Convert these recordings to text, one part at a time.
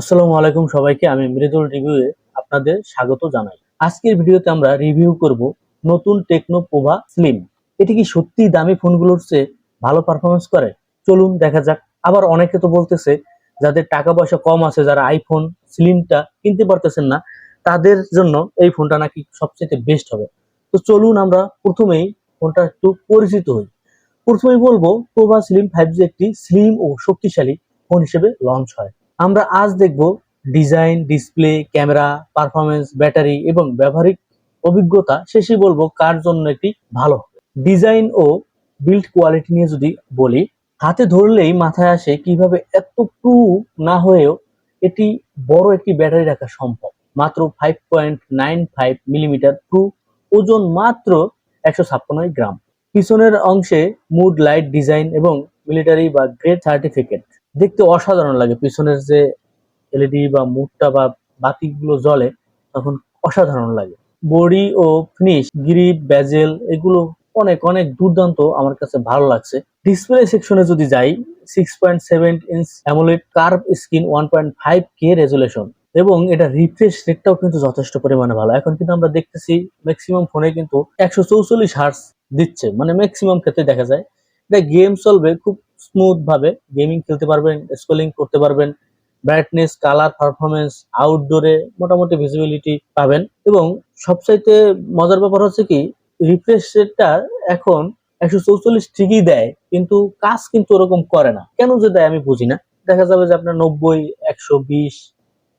আসসালামু আলাইকুম সবাইকে। আমি মৃদুল রিভিউয়ে আপনাদের স্বাগত জানাই। আজকের ভিডিওতে আমরা রিভিউ করব নতুন টেকনো পোভা স্লিম। এটি কি সত্যি দামি ফোনগুলোর চেয়ে ভালো পারফরমেন্স করে? চলুন দেখা যাক। আবার অনেকে তো বলতেছে যাদের টাকা পয়সা কম আছে, যারা আইফোন স্লিমটা কিনতে পারতেছেন না, তাদের জন্য এই ফোনটা নাকি সবচেয়ে বেস্ট হবে। তো চলুন আমরা প্রথমেই ফোনটা একটু পরিচিত হই। প্রথমেই বলবো প্রভা স্লিম 5G একটি স্লিম ও শক্তিশালী ফোন হিসেবে লঞ্চ হয়। আমরা আজ দেখব design, display, camera, performance, battery এবং ব্যবহারিক অভিজ্ঞতা। শেষে বলবো কার জন্য এটি ভালো। ডিজাইন ও বিল্ড কোয়ালিটি নিয়ে যদি বলি, হাতে ধরলেই মাথায় আসে কিভাবে এতটুকু না হয়েও এটি বড় একটি ব্যাটারি রাখা সম্ভব। মাত্র 5.95 মিলিমিটার ট্রু, ওজন মাত্র 156 গ্রাম। পিছনের অংশে মুড লাইট ডিজাইন এবং মিলিটারি বা গ্রেড সার্টিফিকেট দেখতে অসাধারণ লাগে। পিছনের যে এলইডি বা মুডটা বা বাতিগুলো জ্বলে তখন অসাধারণ লাগে। বডি ও ফিনিশ, গ্রিপ, বেজেল এগুলো অনেক অনেক দুর্দান্ত, আমার কাছে ভালো লাগছে। ডিসপ্লে সেকশনে যদি যাই, 6.7 inch AMOLED curve screen, 1.5K resolution এবং এটা রিফ্রেশ রেটটাও কিন্তু যথেষ্ট পরিমাণে ভালো। এখন কিন্তু আমরা দেখতেছি ম্যাক্সিমাম ফোনে কিন্তু 144 হার্টজ দিচ্ছে, মানে ম্যাক্সিমাম ক্ষেত্রে দেখা যায়। এটা গেম চলবে খুব স্মুথ ভাবে, গেমিং খেলতে পারবেন, স্ক্রলিং করতে পারবেন। ব্রাইটনেস, কালার, পারফরমেন্স, আউটডোরে মোটামুটি ভিজিবিলিটি পাবেন। এবং সবচাইতে মজার ব্যাপার হচ্ছে কি, রিফ্রেশ রেটটা এখন 144 ঠিকই দেয়, কিন্তু কাজ কিন্তু ওরকম করে না। কেন যে দেয় আমি বুঝি না। দেখা যাবে যে আপনার 90, 120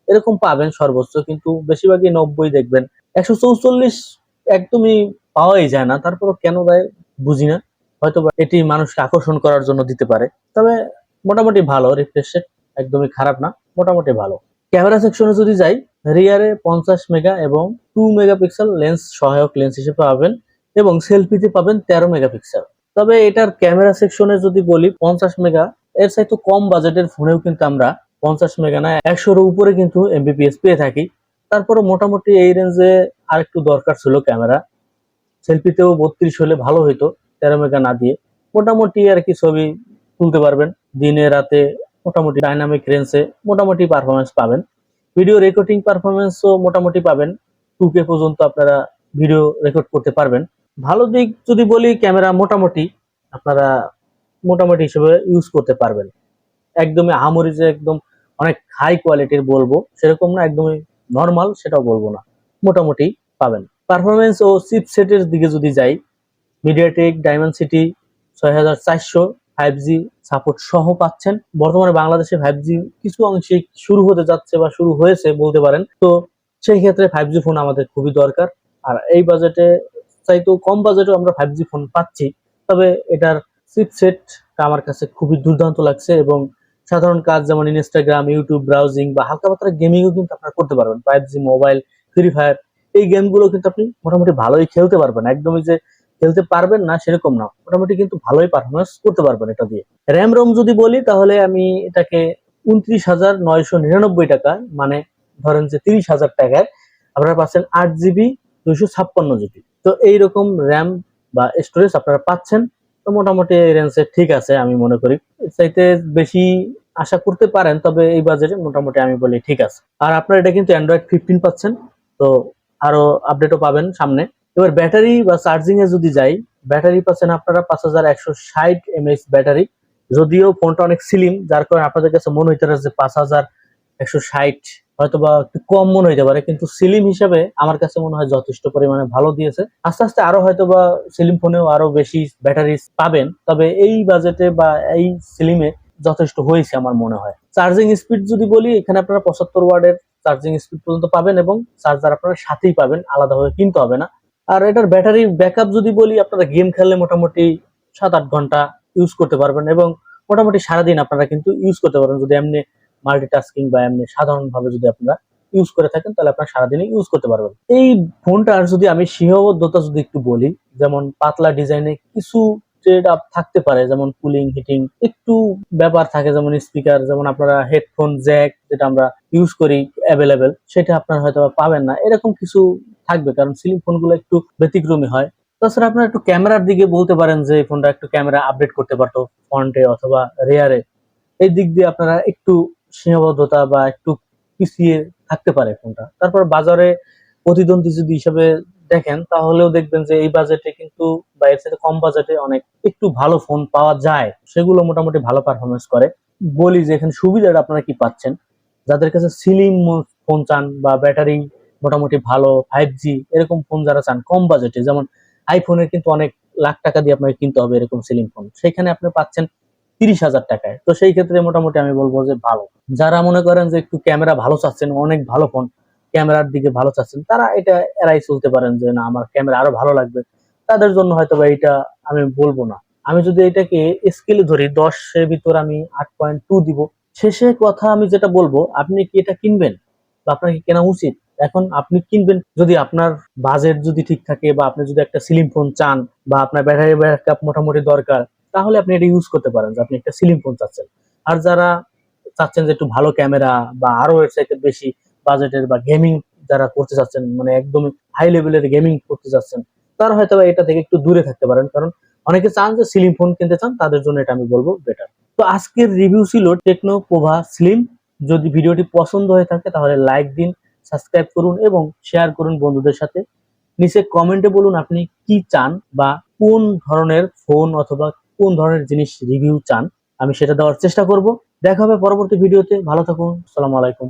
এরকম পাবেন সর্বোচ্চ, কিন্তু বেশিরভাগই 90 দেখবেন। 144 একদমই পাওয়াই যায় না। তারপরও কেন দেয় বুঝি না। হয়তো এটি মানুষকে আকর্ষণ করার জন্য দিতে পারে। তবে মোটামুটি ভালো রিফ্রেশ রেট, একদমই খারাপ না, মোটামুটি ভালো। ক্যামেরা সেকশনে যদি যাই, রিয়ারে 50 মেগা এবং 2 মেগাপিক্সেল লেন্স সহায়ক লেন্স হিসেবে পাবেন এবং সেলফিতে পাবেন 13 মেগাপিক্সেল। তবে এটার ক্যামেরা সেকশনে যদি বলি 50 মেগা, এর চাইতে কম বাজেটের ফোনেও কিন্তু আমরা 50 মেগা না 100-এর উপরে কিন্তু এমবিপিএস পেয়ে থাকি। তারপরে মোটামুটি এই রেঞ্জে আর একটু দরকার ছিল ক্যামেরা। সেলফিতেও 32 হলে ভালো হইতো, 13 মেগা না দিয়ে। মোটামুটি আর কি ছবি তুলতে পারবেন দিনে রাতে, মোটামুটি ডাইনামিক রেঞ্জে মোটামুটি পারফরমেন্স পাবেন। ভিডিও রেকর্ডিং পারফরমেন্সও মোটামুটি পাবেন, 2K পর্যন্ত আপনারা ভিডিও রেকর্ড করতে পারবেন। ভালো দিক যদি বলি, ক্যামেরা মোটামুটি আপনারা মোটামুটি হিসেবে ইউজ করতে পারবেন। একদমই আহামরি যে একদম অনেক হাই কোয়ালিটির বলবো সেরকম না, একদমই নর্মাল সেটাও বলবো না, মোটামুটি পাবেন। পারফরমেন্স ও চিপসেটের দিকে যদি যাই, মিডিয়াটেক ডাইমেনসিটি 6400 5G সাপোর্ট সহ পাচ্ছেন। বর্তমানে বাংলাদেশে 5G কিছু অংশে শুরু হতে যাচ্ছে বা শুরু হয়েছে বলতে পারেন। তো সেই ক্ষেত্রে 5G ফোন আমাদের খুবই দরকার। আর এই বাজেটে চাইতেও কম বাজেটেও আমরা 5G ফোন পাচ্ছি। তবে এটার চিপসেটটা আমার কাছে খুবই দুর্দান্ত লাগছে এবং সাধারণ কাজ যেমন ইনস্টাগ্রাম, ইউটিউব ব্রাউজিং বা হালকা পাতলা গেমিংও কিন্তু আপনারা করতে পারবেন। 5G মোবাইল, ফ্রি ফায়ার এই গেমগুলো কিন্তু আপনি মোটামুটি ভালোই খেলতে পারবেন। একদমই যে খেলতে পারবেন না সেরকম না, মোটামুটি কিন্তু ভালোই পারফরমেন্স করতে পারবেন এটা দিয়ে। র্যাম রোম যদি বলি, তাহলে আমি এটাকে 29,999 টাকা, মানে ধরেন যে 30,000 টাকায় আপনারা পাচ্ছেন 8GB 256GB। তো এইরকম র্যাম বা স্টোরেজ আপনারা পাচ্ছেন। তো মোটামুটি এই রেঞ্জে ঠিক আছে আমি মনে করি। এর চাইতে বেশি আশা করতে পারেন, তবে এই বাজেটে মোটামুটি আমি বলি ঠিক আছে। আর আপনারা এটা কিন্তু অ্যান্ড্রয়েড 15 পাচ্ছেন, তো আরো আপডেটও পাবেন সামনে। এবার ব্যাটারি বা চার্জিং এ যদি যাই, ব্যাটারি পাচ্ছেন আপনারা 5160 mAh ব্যাটারি। যদিও ফোনটা অনেক স্লিম, যার কারণে আপনাদের কাছে মনে হইতে পারে যে 5160 হয়তো বা একটু কম মনে হইতে পারে, কিন্তু স্লিম হিসাবে আমার কাছে মনে হয় যথেষ্ট পরিমাণে ভালো দিয়েছে। আস্তে আস্তে আরো হয়তো বা স্লিম ফোনেও আরো বেশি ব্যাটারি পাবেন, তবে এই বাজেটে বা এই স্লিমে যথেষ্ট হয়েছে আমার মনে হয়। চার্জিং স্পিড যদি বলি, এখানে আপনারা 75 ওয়াটের চার্জিং স্পিড পর্যন্ত পাবেন এবং চার্জার আপনারা সাথেই পাবেন, আলাদাভাবে কিনতে হবে না। আর এটার ব্যাটারি ব্যাকআপ যদি বলি, আপনারা গেম খেললে মোটামুটি 7-8 ঘন্টা ইউজ করতে পারবেন এবং মোটামুটি সারাদিন আপনারা কিন্তু ইউজ করতে পারবেন। যদি এমনি মাল্টিটাস্কিং বা এমনি সাধারণভাবে যদি আপনারা ইউজ করে থাকেন, তাহলে আপনারা সারাদিনই ইউজ করতে পারবেন। এই ফোনটার যদি আমি সীমাবদ্ধতা যদি একটু বলি, যেমন পাতলা ডিজাইনে কিছু ট্রেড আপ থাকতে পারে, যেমন কুলিং, হিটিং একটু ব্যাপার থাকে, যেমন স্পিকার, যেমন আপনারা হেডফোন জ্যাক যেটা আমরা ইউজ করি অ্যাভেলেবেল, সেটা আপনারা হয়তো পাবেন না, এরকম কিছু থাকবে, কারণ সিলিং ফোনগুলো একটু ব্যতিক্রমী হয়। তাছাড়া আপনারা একটু ক্যামেরার দিকে বলতে পারেন যে এই ফোনটা একটু ক্যামেরা আপডেট করতে পারতো ফ্রন্টে অথবা রেয়ারে। এই দিক দিয়ে আপনারা একটু সীমাবদ্ধতা বা একটু পিছিয়ে থাকতে পারে ফোনটা। তারপর বাজারে প্রতিদ্বন্দ্বী যদি হিসাবে দেখেন তাহলেও দেখবেন যে এই বাজেটে কিন্তু বা এর সাথে কম বাজেটে অনেক একটু ভালো ফোন পাওয়া যায়, সেগুলো মোটামুটি ভালো পারফরমেন্স করে। বলি যে এখানে সুবিধাটা আপনারা কি পাচ্ছেন, যাদের কাছে স্লিম ফোন চান বা ব্যাটারি মোটামুটি ভালো 5G এরকম ফোন যারা চান কম বাজেটে, যেমন আইফোনের কিন্তু অনেক লাখ টাকা দিয়ে আপনাকে কিনতে হবে এরকম স্লিম ফোন, সেখানে আপনি পাচ্ছেন 30,000 টাকায়। তো সেই ক্ষেত্রে মোটামুটি আমি বলবো যে ভালো। যারা মনে করেন যে একটু ক্যামেরা ভালো চাচ্ছেন, অনেক ভালো ফোন ক্যামেরার দিকে ভালো চাচ্ছেন, তারা এটা এড়াই চলতে পারেন যে না আমার ক্যামেরা আরো ভালো লাগবে, তাদের জন্য হয়তো বা এটা আমি বলবো না। আমি যদি এটাকে স্কেলে ধরি 10-এর ভিতর আমি 8.2 দিব। শেষে কথা আমি যেটা বলবো, আপনি কি এটা কিনবেন বা আপনার কি কেনা উচিত? এখন আপনি কিনবেন যদি আপনার বাজেট যদি ঠিক থাকে বা আপনি যদি একটা স্লিম ফোন চান বা আপনার ব্যাটারি ব্যাকআপ মোটামুটি দরকার, তাহলে আপনি এটা ইউজ করতে পারেন যে আপনি একটা স্লিম ফোন চাচ্ছেন। আর যারা চাচ্ছেন যে একটু ভালো ক্যামেরা বা আরো এর চাইতে বেশি বাজেটের বা গেমিং যারা করতে চাচ্ছেন, মানে একদমই হাই লেভেলের গেমিং করতে চাচ্ছেন, তারা হয়তো বা এটা থেকে একটু দূরে থাকতে পারেন, কারণ অনেকে চান যে স্লিম ফোন কিনতে চান, তাদের জন্য এটা আমি বলবো বেটার। তো আজকের রিভিউ ছিল টেকনো পোভা স্লিম। যদি ভিডিওটি পছন্দ হয়ে থাকে তাহলে লাইক দিন, সাবস্ক্রাইব করুন এবং শেয়ার করুন বন্ধুদের সাথে। নিচে কমেন্টে বলুন আপনি কি চান বা কোন ধরনের ফোন অথবা কোন ধরনের জিনিস রিভিউ চান, আমি সেটা দেওয়ার চেষ্টা করব। দেখা হবে পরবর্তী ভিডিওতে। ভালো থাকুন। আসসালামু আলাইকুম।